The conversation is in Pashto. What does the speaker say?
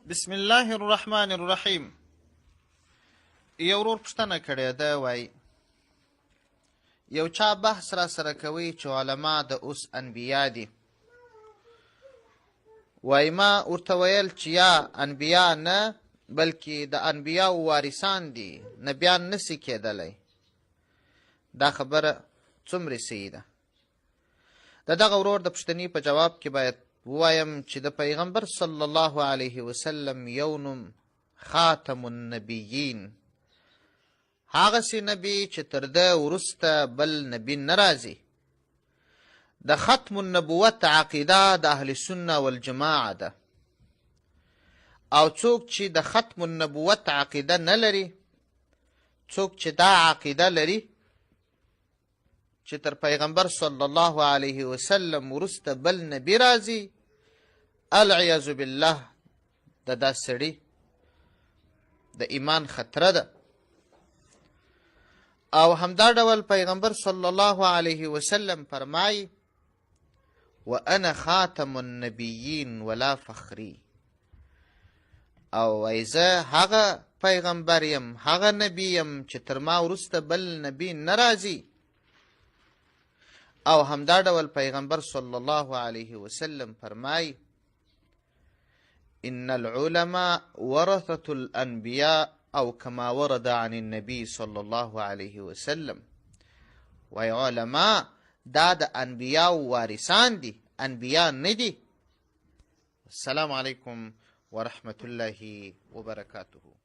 بسم الله الرحمن الرحیم. یو ورور پوښتنه کړې ده، وایي یو چا بحث را سره کوي چې علما د اوس انبیا دي. وایي ما ورته ویل چې یا انبیا نه بلکې د انبیاو وارثان دي، نبیان نسی کېدلی. دا خبره څومره صحیح ده؟ د دغه ورور د پوښتنې په جواب کې باید ووایم چې د پیغمبر صلی الله علیه وسلم یو نوم خاتم النبیین، هغسې نبی چې تر ده وروسته بل نبی نه راځي. د ختم النبوت عقیده د اهل سنه والجماعه ده، او څوک چې د ختم النبوت عقیده نه لري، څوک چې دا عقیده لري چې تر پیغمبر صلی الله علیه وسلم وروسته بل نبی راځي، العیاذ بالله د دا سړي د ایمان خطره ده. او همدا ډول پیغمبر صلی الله علیه وسلم فرمایي وانا خاتم النبیین ولا فخری، او ای زه هغه پیغمبر یم، هغه نبی یم چې تر ما وروسته بل نبی نه راځي. او همدا ډول پیغمبر صلی الله علیه وسلم فرمایي ان العلماء ورثة الانبیاء او کما ورد عن النبي صلی الله علیه وسلم. وای علما دا د انبیاو وارثان دي، انبیا نه دي. السلام علیکم ورحمة الله وبرکاته.